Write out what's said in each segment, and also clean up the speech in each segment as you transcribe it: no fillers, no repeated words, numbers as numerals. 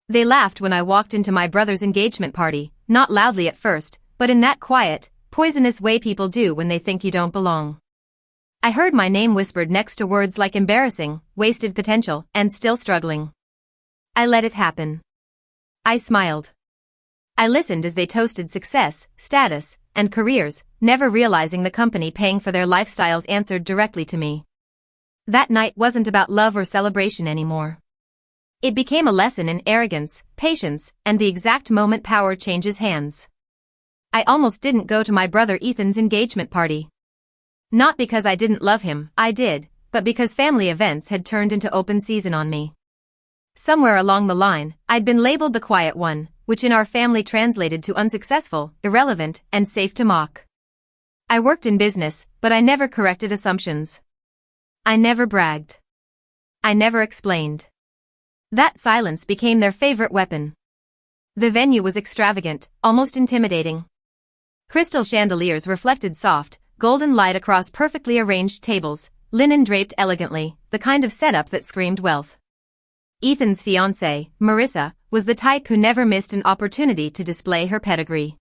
They laughed when I walked into my brother's engagement party, not loudly at first, but in that quiet, poisonous way people do when they think you don't belong. I heard my name whispered next to words like embarrassing, wasted potential, and still struggling. I let it happen. I smiled. I listened as they toasted success, status, and careers, never realizing the company paying for their lifestyles answered directly to me. That night wasn't about love or celebration anymore. It became a lesson in arrogance, patience, and the exact moment power changes hands. I almost didn't go to my brother Ethan's engagement party. Not because I didn't love him, I did, but because family events had turned into open season on me. Somewhere along the line, I'd been labeled the quiet one, which in our family translated to unsuccessful, irrelevant, and safe to mock. I worked in business, but I never corrected assumptions. I never bragged. I never explained. That silence became their favorite weapon. The venue was extravagant, almost intimidating. Crystal chandeliers reflected soft, golden light across perfectly arranged tables, linen draped elegantly, the kind of setup that screamed wealth. Ethan's fiancée, Marissa, was the type who never missed an opportunity to display her pedigree.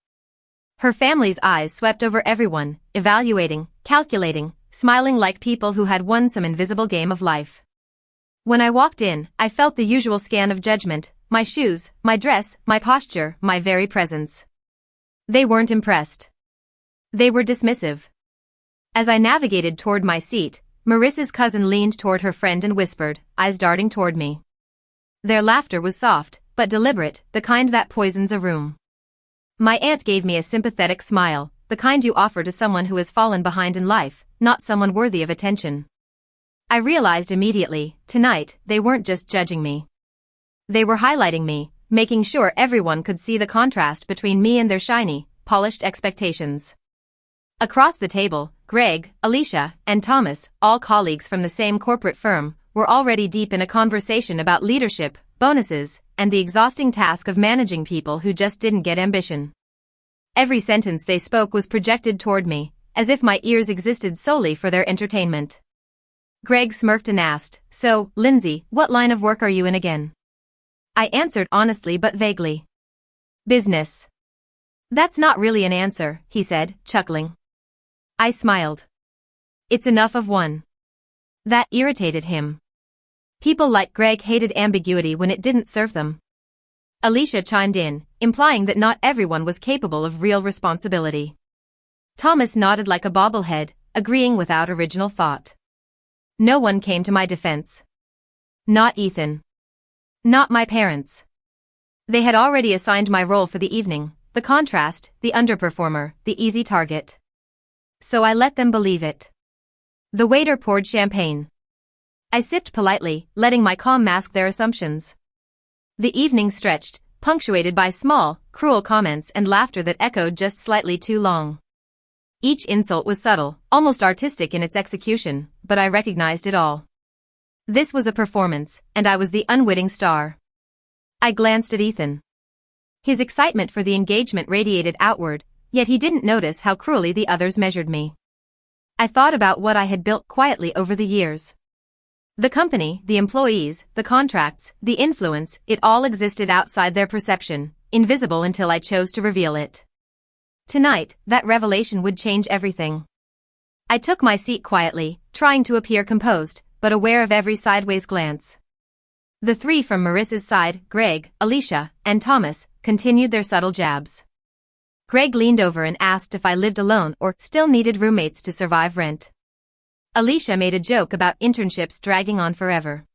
Her family's eyes swept over everyone, evaluating, calculating, smiling like people who had won some invisible game of life. When I walked in, I felt the usual scan of judgment, my shoes, my dress, my posture, my very presence. They weren't impressed. They were dismissive. As I navigated toward my seat, Marissa's cousin leaned toward her friend and whispered, eyes darting toward me. Their laughter was soft, but deliberate, the kind that poisons a room. My aunt gave me a sympathetic smile, the kind you offer to someone who has fallen behind in life, not someone worthy of attention. I realized immediately, tonight, they weren't just judging me. They were highlighting me, making sure everyone could see the contrast between me and their shiny, polished expectations. Across the table, Greg, Alicia, and Thomas, all colleagues from the same corporate firm, were already deep in a conversation about leadership, bonuses, and the exhausting task of managing people who just didn't get ambition. Every sentence they spoke was projected toward me, as if my ears existed solely for their entertainment. Greg smirked and asked, "So, Lindsay, what line of work are you in again?" I answered honestly but vaguely. "Business." "That's not really an answer," he said, chuckling. I smiled. "It's enough of one." That irritated him. People like Greg hated ambiguity when it didn't serve them. Alicia chimed in, implying that not everyone was capable of real responsibility. Thomas nodded like a bobblehead, agreeing without original thought. No one came to my defense. Not Ethan. Not my parents. They had already assigned my role for the evening, the contrast, the underperformer, the easy target. So I let them believe it. The waiter poured champagne. I sipped politely, letting my calm mask their assumptions. The evening stretched, punctuated by small, cruel comments and laughter that echoed just slightly too long. Each insult was subtle, almost artistic in its execution, but I recognized it all. This was a performance, and I was the unwitting star. I glanced at Ethan. His excitement for the engagement radiated outward, yet he didn't notice how cruelly the others measured me. I thought about what I had built quietly over the years. The company, the employees, the contracts, the influence, it all existed outside their perception, invisible until I chose to reveal it. Tonight, that revelation would change everything. I took my seat quietly, trying to appear composed, but aware of every sideways glance. The three from Marissa's side, Greg, Alicia, and Thomas, continued their subtle jabs. Greg leaned over and asked if I lived alone or still needed roommates to survive rent. Alicia made a joke about internships dragging on forever.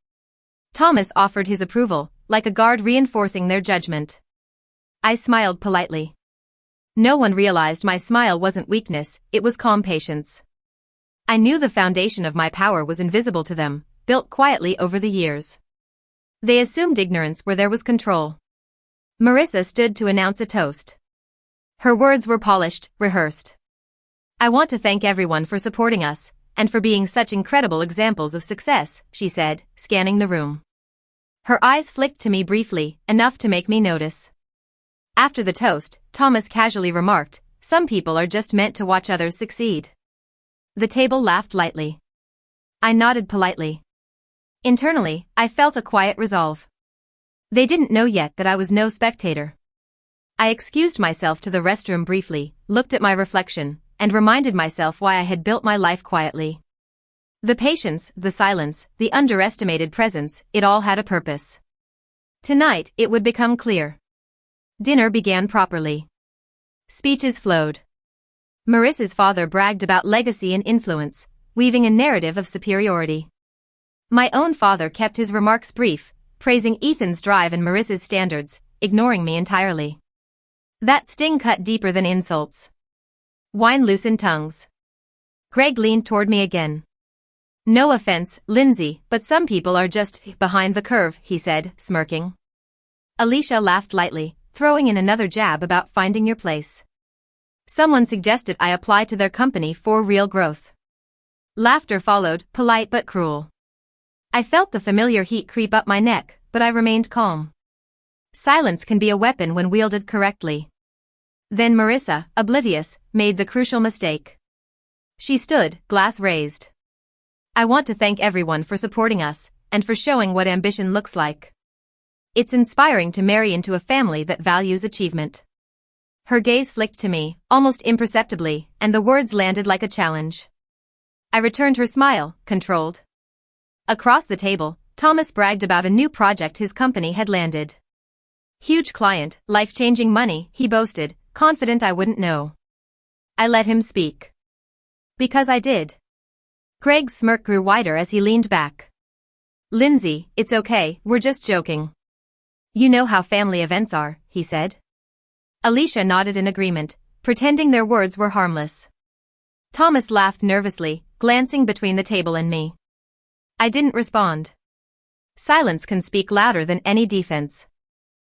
Thomas offered his approval, like a guard reinforcing their judgment. I smiled politely. No one realized my smile wasn't weakness, it was calm patience. I knew the foundation of my power was invisible to them, built quietly over the years. They assumed ignorance where there was control. Marissa stood to announce a toast. Her words were polished, rehearsed. "I want to thank everyone for supporting us, and for being such incredible examples of success," she said, scanning the room. Her eyes flicked to me briefly, enough to make me notice. After the toast, Thomas casually remarked, "Some people are just meant to watch others succeed." The table laughed lightly. I nodded politely. Internally, I felt a quiet resolve. They didn't know yet that I was no spectator. I excused myself to the restroom briefly, looked at my reflection, and reminded myself why I had built my life quietly. The patience, the silence, the underestimated presence, it all had a purpose. Tonight, it would become clear. Dinner began properly. Speeches flowed. Marissa's father bragged about legacy and influence, weaving a narrative of superiority. My own father kept his remarks brief, praising Ethan's drive and Marissa's standards, ignoring me entirely. That sting cut deeper than insults. Wine loosened tongues. Greg leaned toward me again. No offense, Lindsay, but some people are just behind the curve, he said, smirking. Alicia laughed lightly, throwing in another jab about finding your place. Someone suggested I apply to their company for real growth. Laughter followed, polite but cruel. I felt the familiar heat creep up my neck, but I remained calm. Silence can be a weapon when wielded correctly. Then Marissa, oblivious, made the crucial mistake. She stood, glass raised. I want to thank everyone for supporting us, and for showing what ambition looks like. It's inspiring to marry into a family that values achievement. Her gaze flicked to me, almost imperceptibly, and the words landed like a challenge. I returned her smile, controlled. Across the table, Thomas bragged about a new project his company had landed. Huge client, life-changing money, he boasted, confident I wouldn't know. I let him speak. Because I did. Greg's smirk grew wider as he leaned back. Lindsay, it's okay, we're just joking. You know how family events are, he said. Alicia nodded in agreement, pretending their words were harmless. Thomas laughed nervously, glancing between the table and me. I didn't respond. Silence can speak louder than any defense.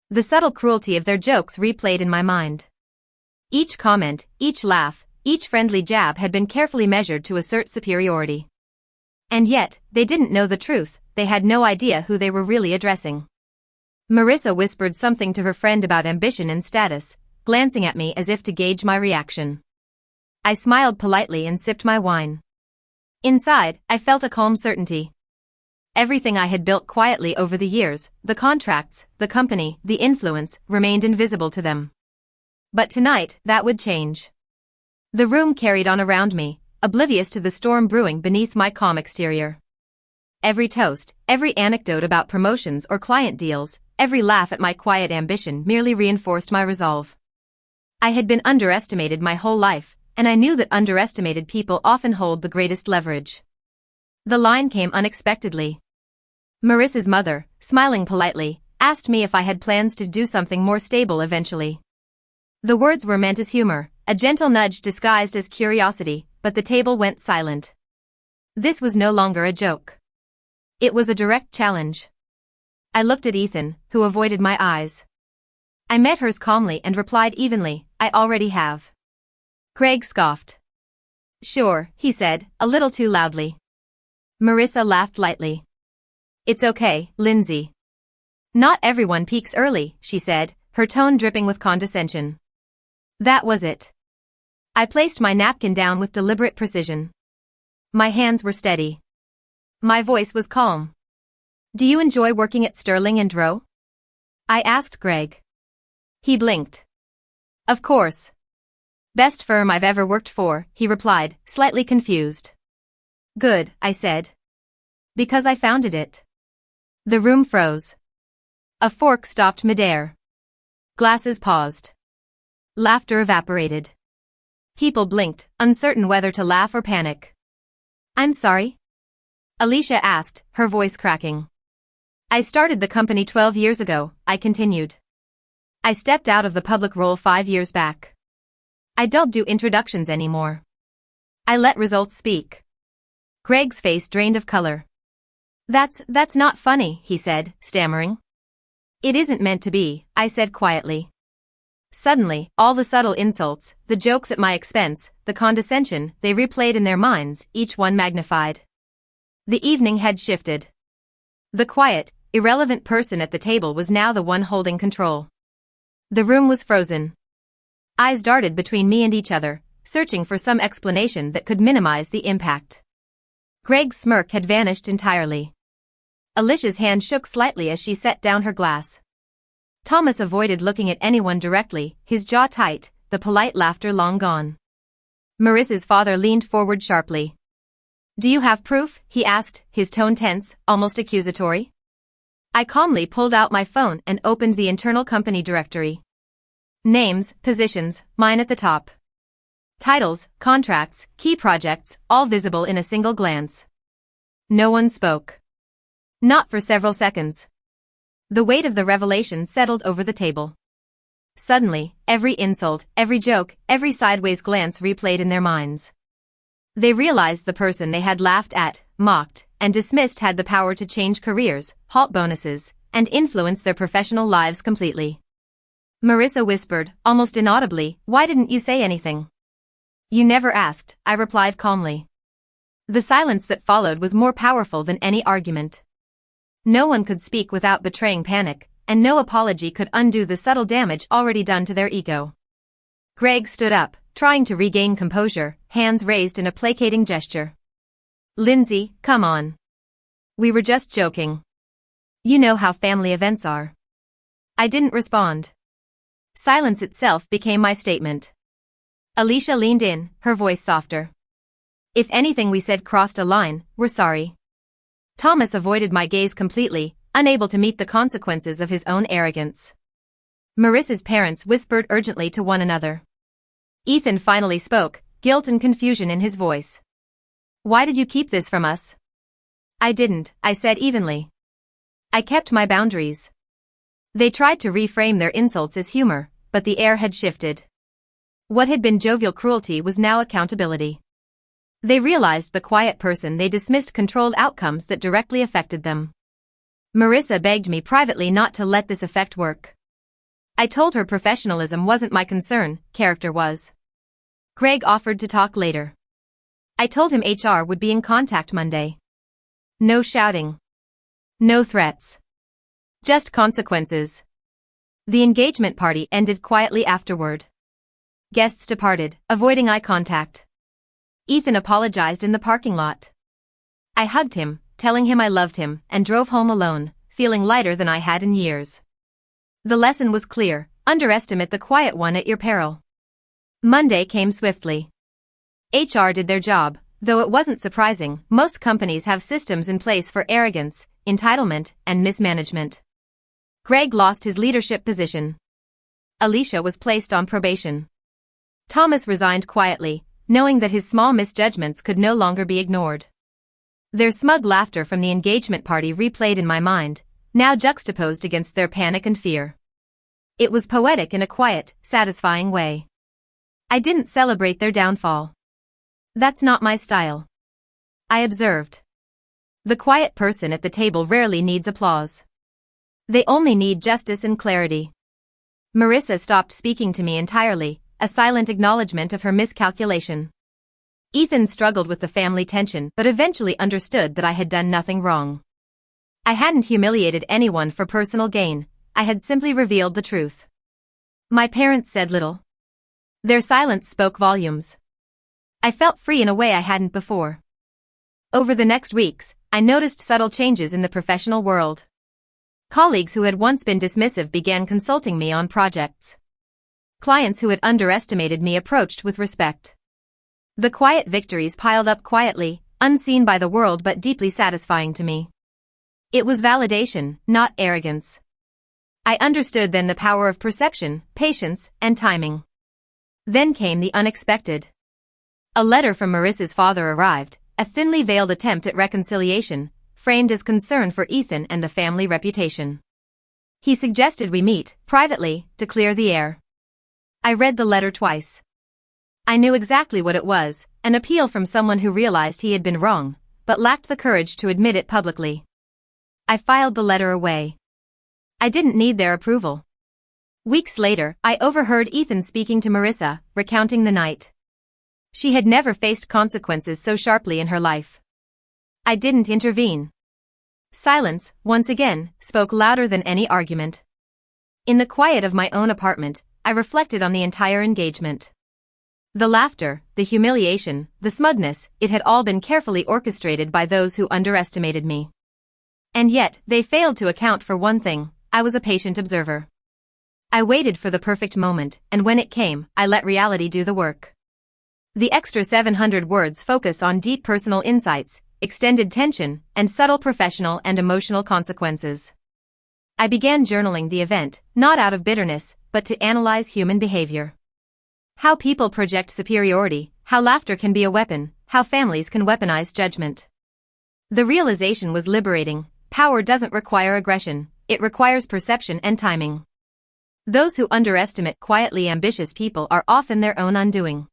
The subtle cruelty of their jokes replayed in my mind. Each comment, each laugh, each friendly jab had been carefully measured to assert superiority. And yet, they didn't know the truth, they had no idea who they were really addressing. Marissa whispered something to her friend about ambition and status, glancing at me as if to gauge my reaction. I smiled politely and sipped my wine. Inside, I felt a calm certainty. Everything I had built quietly over the years, the contracts, the company, the influence, remained invisible to them. But tonight, that would change. The room carried on around me, oblivious to the storm brewing beneath my calm exterior. Every toast, every anecdote about promotions or client deals, every laugh at my quiet ambition merely reinforced my resolve. I had been underestimated my whole life, and I knew that underestimated people often hold the greatest leverage. The line came unexpectedly. Marissa's mother, smiling politely, asked me if I had plans to do something more stable eventually. The words were meant as humor, a gentle nudge disguised as curiosity, but the table went silent. This was no longer a joke. It was a direct challenge. I looked at Ethan, who avoided my eyes. I met hers calmly and replied evenly, I already have. Craig scoffed. Sure, he said, a little too loudly. Marissa laughed lightly. It's okay, Lindsay. Not everyone peaks early, she said, her tone dripping with condescension. That was it. I placed my napkin down with deliberate precision. My hands were steady. My voice was calm. Do you enjoy working at Sterling and Rowe? I asked Greg. He blinked. Of course. Best firm I've ever worked for, he replied, slightly confused. Good, I said. Because I founded it. The room froze. A fork stopped midair. Glasses paused. Laughter evaporated. People blinked, uncertain whether to laugh or panic. I'm sorry? Alicia asked, her voice cracking. I started the company 12 years ago, I continued. I stepped out of the public role 5 years back. I don't do introductions anymore. I let results speak. Greg's face drained of color. That's not funny, he said, stammering. It isn't meant to be, I said quietly. Suddenly, all the subtle insults, the jokes at my expense, the condescension, they replayed in their minds, each one magnified. The evening had shifted. The quiet, irrelevant person at the table was now the one holding control. The room was frozen. Eyes darted between me and each other, searching for some explanation that could minimize the impact. Greg's smirk had vanished entirely. Alicia's hand shook slightly as she set down her glass. Thomas avoided looking at anyone directly, his jaw tight, the polite laughter long gone. Marissa's father leaned forward sharply. "Do you have proof?" he asked, his tone tense, almost accusatory. I calmly pulled out my phone and opened the internal company directory. Names, positions, mine at the top. Titles, contracts, key projects, all visible in a single glance. No one spoke. Not for several seconds. The weight of the revelation settled over the table. Suddenly, every insult, every joke, every sideways glance replayed in their minds. They realized the person they had laughed at, mocked, and dismissed had the power to change careers, halt bonuses, and influence their professional lives completely. Marissa whispered, almost inaudibly, "Why didn't you say anything?" "You never asked," I replied calmly. The silence that followed was more powerful than any argument. No one could speak without betraying panic, and no apology could undo the subtle damage already done to their ego. Greg stood up, trying to regain composure, hands raised in a placating gesture. "Lindsay, come on. We were just joking. You know how family events are." I didn't respond. Silence itself became my statement. Alicia leaned in, her voice softer. "If anything we said crossed a line, we're sorry." Thomas avoided my gaze completely, unable to meet the consequences of his own arrogance. Marissa's parents whispered urgently to one another. Ethan finally spoke, guilt and confusion in his voice. "Why did you keep this from us?" "I didn't," I said evenly. "I kept my boundaries." They tried to reframe their insults as humor, but the air had shifted. What had been jovial cruelty was now accountability. They realized the quiet person they dismissed controlled outcomes that directly affected them. Marissa begged me privately not to let this affect work. I told her professionalism wasn't my concern, character was. Greg offered to talk later. I told him HR would be in contact Monday. No shouting. No threats. Just consequences. The engagement party ended quietly afterward. Guests departed, avoiding eye contact. Ethan apologized in the parking lot. I hugged him, telling him I loved him, and drove home alone, feeling lighter than I had in years. The lesson was clear: underestimate the quiet one at your peril. Monday came swiftly. HR did their job, though it wasn't surprising. Most companies have systems in place for arrogance, entitlement, and mismanagement. Greg lost his leadership position. Alicia was placed on probation. Thomas resigned quietly, knowing that his small misjudgments could no longer be ignored. Their smug laughter from the engagement party replayed in my mind, now juxtaposed against their panic and fear. It was poetic in a quiet, satisfying way. I didn't celebrate their downfall. That's not my style. I observed. The quiet person at the table rarely needs applause. They only need justice and clarity. Marissa stopped speaking to me entirely, a silent acknowledgement of her miscalculation. Ethan struggled with the family tension but eventually understood that I had done nothing wrong. I hadn't humiliated anyone for personal gain, I had simply revealed the truth. My parents said little. Their silence spoke volumes. I felt free in a way I hadn't before. Over the next weeks, I noticed subtle changes in the professional world. Colleagues who had once been dismissive began consulting me on projects. Clients who had underestimated me approached with respect. The quiet victories piled up quietly, unseen by the world but deeply satisfying to me. It was validation, not arrogance. I understood then the power of perception, patience, and timing. Then came the unexpected. A letter from Marissa's father arrived, a thinly veiled attempt at reconciliation, framed as concern for Ethan and the family reputation. He suggested we meet, privately, to clear the air. I read the letter twice. I knew exactly what it was, an appeal from someone who realized he had been wrong, but lacked the courage to admit it publicly. I filed the letter away. I didn't need their approval. Weeks later, I overheard Ethan speaking to Marissa, recounting the night. She had never faced consequences so sharply in her life. I didn't intervene. Silence, once again, spoke louder than any argument. In the quiet of my own apartment, I reflected on the entire engagement. The laughter, the humiliation, the smugness, it had all been carefully orchestrated by those who underestimated me. And yet, they failed to account for one thing: I was a patient observer. I waited for the perfect moment, and when it came, I let reality do the work. The extra 700 words focus on deep personal insights, extended tension, and subtle professional and emotional consequences. I began journaling the event, not out of bitterness, but to analyze human behavior. How people project superiority, how laughter can be a weapon, how families can weaponize judgment. The realization was liberating. Power doesn't require aggression, it requires perception and timing. Those who underestimate quietly ambitious people are often their own undoing.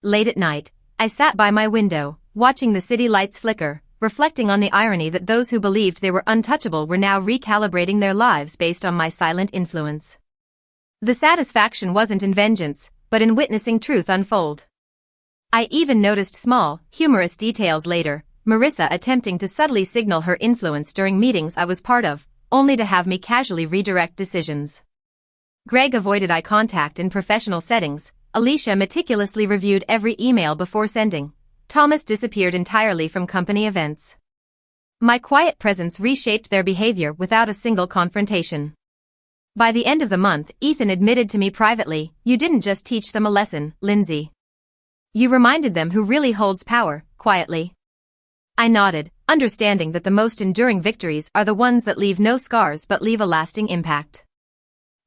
Late at night, I sat by my window, watching the city lights flicker, reflecting on the irony that those who believed they were untouchable were now recalibrating their lives based on my silent influence. The satisfaction wasn't in vengeance, but in witnessing truth unfold. I even noticed small, humorous details later, Marissa attempting to subtly signal her influence during meetings I was part of, only to have me casually redirect decisions. Greg avoided eye contact in professional settings, Alicia meticulously reviewed every email before sending, Thomas disappeared entirely from company events. My quiet presence reshaped their behavior without a single confrontation. By the end of the month, Ethan admitted to me privately, "You didn't just teach them a lesson, Lindsay. You reminded them who really holds power," quietly. I nodded, understanding that the most enduring victories are the ones that leave no scars but leave a lasting impact.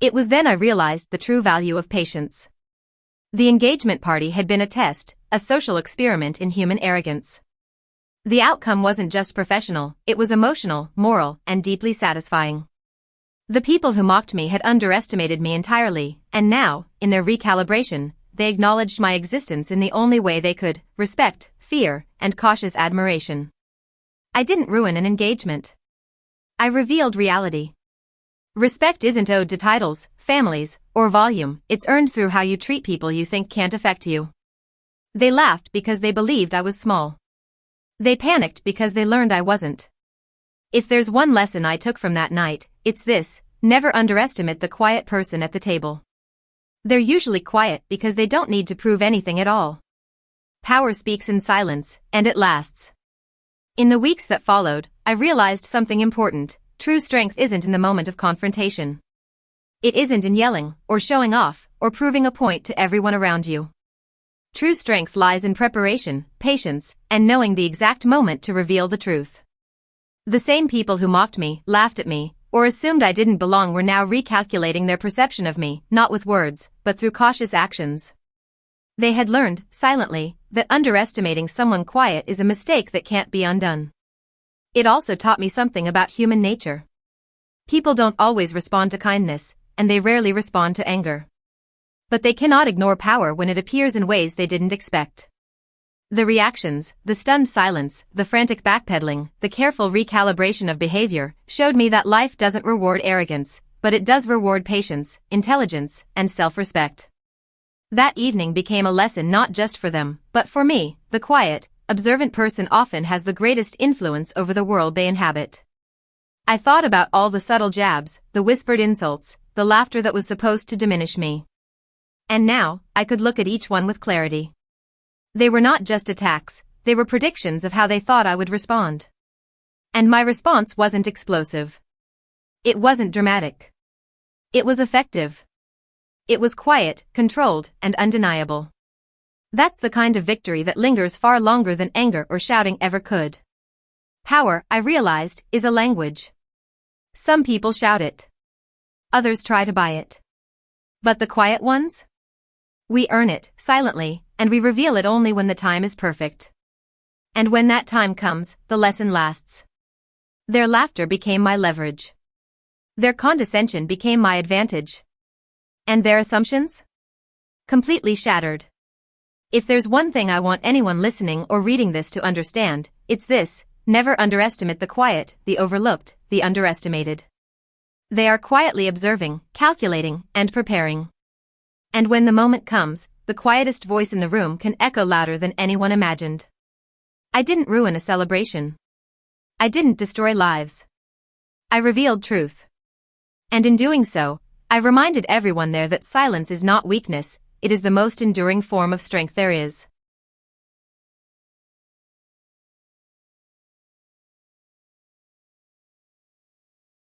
It was then I realized the true value of patience. The engagement party had been a test, a social experiment in human arrogance. The outcome wasn't just professional, it was emotional, moral, and deeply satisfying. The people who mocked me had underestimated me entirely, and now, in their recalibration, they acknowledged my existence in the only way they could: respect, fear, and cautious admiration. I didn't ruin an engagement. I revealed reality. Respect isn't owed to titles, families, or volume, it's earned through how you treat people you think can't affect you. They laughed because they believed I was small. They panicked because they learned I wasn't. If there's one lesson I took from that night, it's this: never underestimate the quiet person at the table. They're usually quiet because they don't need to prove anything at all. Power speaks in silence, and it lasts. In the weeks that followed, I realized something important: true strength isn't in the moment of confrontation. It isn't in yelling, or showing off, or proving a point to everyone around you. True strength lies in preparation, patience, and knowing the exact moment to reveal the truth. The same people who mocked me, laughed at me, or assumed I didn't belong were now recalculating their perception of me, not with words, but through cautious actions. They had learned, silently, that underestimating someone quiet is a mistake that can't be undone. It also taught me something about human nature. People don't always respond to kindness, and they rarely respond to anger. But they cannot ignore power when it appears in ways they didn't expect. The reactions, the stunned silence, the frantic backpedaling, the careful recalibration of behavior, showed me that life doesn't reward arrogance, but it does reward patience, intelligence, and self-respect. That evening became a lesson not just for them, but for me. The quiet, observant person often has the greatest influence over the world they inhabit. I thought about all the subtle jabs, the whispered insults, the laughter that was supposed to diminish me. And now, I could look at each one with clarity. They were not just attacks, they were predictions of how they thought I would respond. And my response wasn't explosive. It wasn't dramatic. It was effective. It was quiet, controlled, and undeniable. That's the kind of victory that lingers far longer than anger or shouting ever could. Power, I realized, is a language. Some people shout it. Others try to buy it. But the quiet ones? We earn it, silently, and we reveal it only when the time is perfect. And when that time comes, the lesson lasts. Their laughter became my leverage. Their condescension became my advantage. And their assumptions? Completely shattered. If there's one thing I want anyone listening or reading this to understand, it's this: never underestimate the quiet, the overlooked, the underestimated. They are quietly observing, calculating, and preparing. And when the moment comes, the quietest voice in the room can echo louder than anyone imagined. I didn't ruin a celebration. I didn't destroy lives. I revealed truth. And in doing so, I reminded everyone there that silence is not weakness, it is the most enduring form of strength there is.